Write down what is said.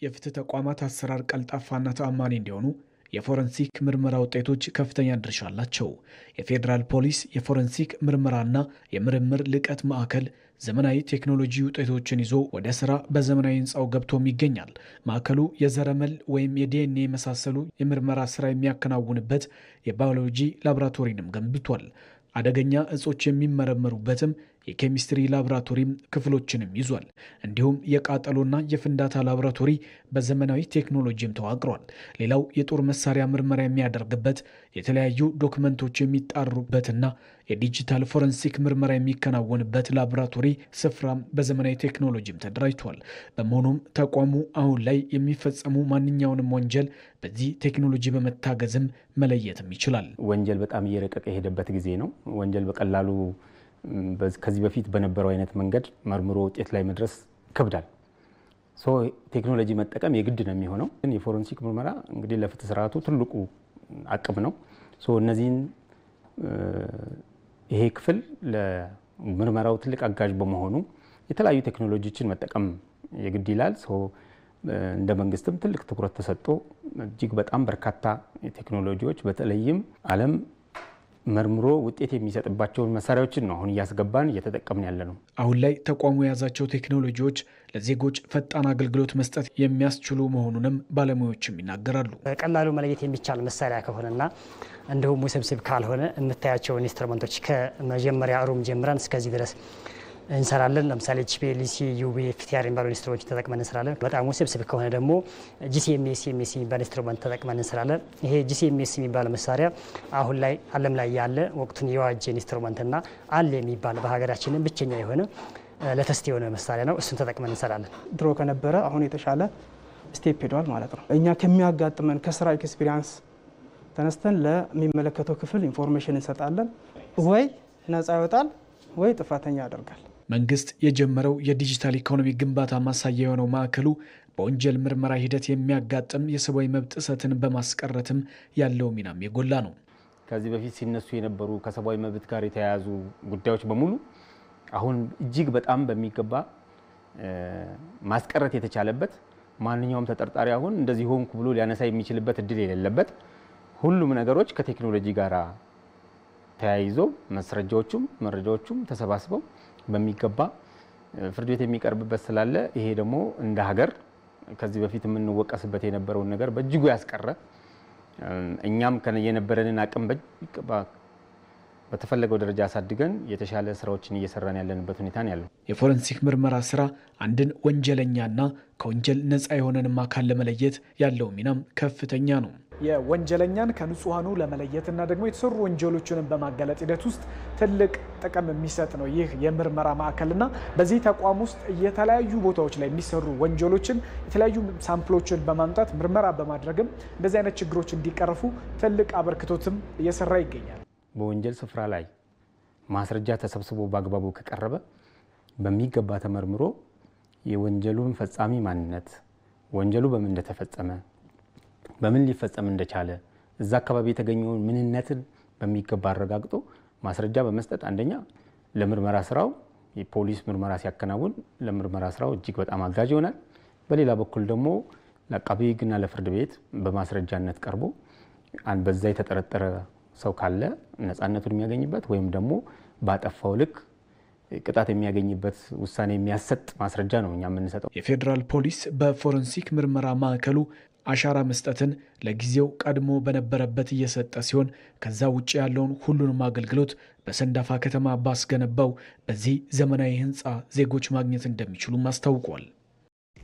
የፍትህ ተቋማት አሰራር ቀልጣፋና ተአማኒ እንዲሆኑ የፎረንሲክ ምርመራ ውጤቶች ከፍተኛ ድርሻ አላቸው። የፌዴራል ፖሊስ የፎረንሲክ ምርመራና የምርምር ልቀት ማዕከል ዘመናዊ ቴክኖሎጂ ውጤቶችን ይዞ ወደ ስራ በዘመናዊ ህንፃው ገብቶም ይገኛል። ማዕከሉ የዘረመል ወይም የዲኤንኤ የመሳሰሉ የምርመራ ስራ የሚያከናውንበት የባዮሎጂ ላቦራቶሪንም ገንብቷል። አደገኛ እጾች የሚመረመሩበትም የኬሚስትሪ ላቦራቶሪም ክፍሎችንም ይዟል። እንዲሁም የቃጠሎና የፍንዳታ ላቦራቶሪ በዘመናዊ ቴክኖሎጂም ተዋቅሯል። ሌላው የጦር መሳሪያ ምርመራ የሚያደርግበት የተለያዩ ዶክመንቶች የሚጣሩበትና የዲጂታል ፎረንሲክ ምርመራ የሚከናወንበት ላቦራቶሪ ስፍራም በዘመናዊ ቴክኖሎጂም ተደራጅቷል። በመሆኑም ተቋሙ አሁን ላይ የሚፈጸሙ ማንኛውንም ወንጀል በዚህ ቴክኖሎጂ በመታገዝም መለየትም ይችላል። ወንጀል በጣም እየረቀቀ የሄደበት ጊዜ ነው። ወንጀል በቀላሉ ከዚህ በፊት በነበረው አይነት መንገድ መርምሮ ውጤት ላይ መድረስ ይከብዳል። ቴክኖሎጂ መጠቀም የግድ ነው የሚሆነው። ግን የፎረንሲክ ምርመራ እንግዲህ ለፍትህ ስርዓቱ ትልቁ አቅም ነው። እነዚህን ይሄ ክፍል ለምርመራው ትልቅ አጋዥ በመሆኑ የተለያዩ ቴክኖሎጂዎችን መጠቀም የግድ ይላል። እንደ መንግስትም ትልቅ ትኩረት ተሰጥቶ እጅግ በጣም በርካታ ቴክኖሎጂዎች በተለይም ዓለም መርምሮ ውጤት የሚሰጥባቸውን መሳሪያዎችን ነው አሁን እያስገባን እየተጠቀምን ያለ ነው። አሁን ላይ ተቋሙ የያዛቸው ቴክኖሎጂዎች ለዜጎች ፈጣን አገልግሎት መስጠት የሚያስችሉ መሆኑንም ባለሙያዎችም ይናገራሉ። በቀላሉ መለየት የሚቻል መሳሪያ ከሆነና እንዲሁም ውስብስብ ካልሆነ የምታያቸውን ኢንስትሩመንቶች ከመጀመሪያ ሩም ጀምረን እስከዚህ ድረስ እንሰራለን። ለምሳሌ HPLC UV FTR የሚባሉ ኢንስትሩመንቶች ተጠቅመን እንሰራለን። በጣም ውስብስብ ከሆነ ደግሞ GCMS የሚባል ኢንስትሩመንት ተጠቅመን እንሰራለን። ይሄ GCMS የሚባል መሳሪያ አሁን ላይ ዓለም ላይ ያለ ወቅቱን የዋጀ ኢንስትሩመንትና አለ የሚባል በሀገራችን ብቸኛ የሆነ ለተስት የሆነ መሳሪያ ነው። እሱን ተጠቅመን እንሰራለን። ድሮ ከነበረ አሁን የተሻለ ስቴፕ ሄዷል ማለት ነው። እኛ ከሚያጋጥመን ከስራ ኤክስፒሪያንስ ተነስተን ለሚመለከተው ክፍል ኢንፎርሜሽን እንሰጣለን። ወይ ነፃ ይወጣል ወይ ጥፋተኛ ያደርጋል። መንግስት የጀመረው የዲጂታል ኢኮኖሚ ግንባታ ማሳያ የሆነው ማዕከሉ በወንጀል ምርመራ ሂደት የሚያጋጥም የሰብአዊ መብት ጥሰትን በማስቀረትም ያለው ሚናም የጎላ ነው። ከዚህ በፊት ሲነሱ የነበሩ ከሰብአዊ መብት ጋር የተያያዙ ጉዳዮች በሙሉ አሁን እጅግ በጣም በሚገባ ማስቀረት የተቻለበት፣ ማንኛውም ተጠርጣሪ አሁን እንደዚህ ሆንኩ ብሎ ሊያነሳ የሚችልበት እድል የሌለበት፣ ሁሉም ነገሮች ከቴክኖሎጂ ጋር ተያይዞ ማስረጃዎቹም መረጃዎቹም ተሰባስበው በሚገባ ፍርድ ቤት የሚቀርብበት ስላለ ይሄ ደግሞ እንደ ሀገር ከዚህ በፊት የምንወቀስበት የነበረውን ነገር በእጅጉ ያስቀረ፣ እኛም የነበረንን አቅም በተፈለገው ደረጃ አሳድገን የተሻለ ስራዎችን እየሰራን ያለንበት ሁኔታ ነው ያለው። የፎረንሲክ ምርመራ ስራ አንድን ወንጀለኛና ከወንጀል ነፃ የሆነንም አካል ለመለየት ያለው ሚናም ከፍተኛ ነው። የወንጀለኛን ከንጹሃኑ ለመለየትና ደግሞ የተሰሩ ወንጀሎችን በማጋለጥ ሂደት ውስጥ ትልቅ ጥቅም የሚሰጥ ነው ይህ የምርመራ ማዕከልና በዚህ ተቋም ውስጥ የተለያዩ ቦታዎች ላይ የሚሰሩ ወንጀሎችን የተለያዩ ሳምፕሎችን በማምጣት ምርመራ በማድረግም እንደዚህ አይነት ችግሮች እንዲቀርፉ ትልቅ አበርክቶትም እየሰራ ይገኛል። በወንጀል ስፍራ ላይ ማስረጃ ተሰብስቦ በአግባቡ ከቀረበ በሚገባ ተመርምሮ የወንጀሉን ፈጻሚ ማንነት፣ ወንጀሉ በምን እንደተፈጸመ፣ በምን ሊፈጸም እንደቻለ፣ እዛ አካባቢ የተገኘውን ምንነትን በሚገባ አረጋግጦ ማስረጃ በመስጠት አንደኛ ለምርመራ ስራው የፖሊስ ምርመራ ሲያከናውን ለምርመራ ስራው እጅግ በጣም አጋዥ ይሆናል። በሌላ በኩል ደግሞ ለአቃቤ ሕግና ለፍርድ ቤት በማስረጃነት ቀርቦ በዛ የተጠረጠረ ሰው ካለ ነፃነቱን የሚያገኝበት ወይም ደግሞ ባጠፋው ልክ ቅጣት የሚያገኝበት ውሳኔ የሚያሰጥ ማስረጃ ነው እኛ የምንሰጠው። የፌዴራል ፖሊስ በፎረንሲክ ምርመራ ማዕከሉ አሻራ መስጠትን ለጊዜው ቀድሞ በነበረበት እየሰጠ ሲሆን ከዛ ውጭ ያለውን ሁሉንም አገልግሎት በሰንዳፋ ከተማ ባስገነባው በዚህ ዘመናዊ ህንፃ ዜጎች ማግኘት እንደሚችሉም አስታውቋል።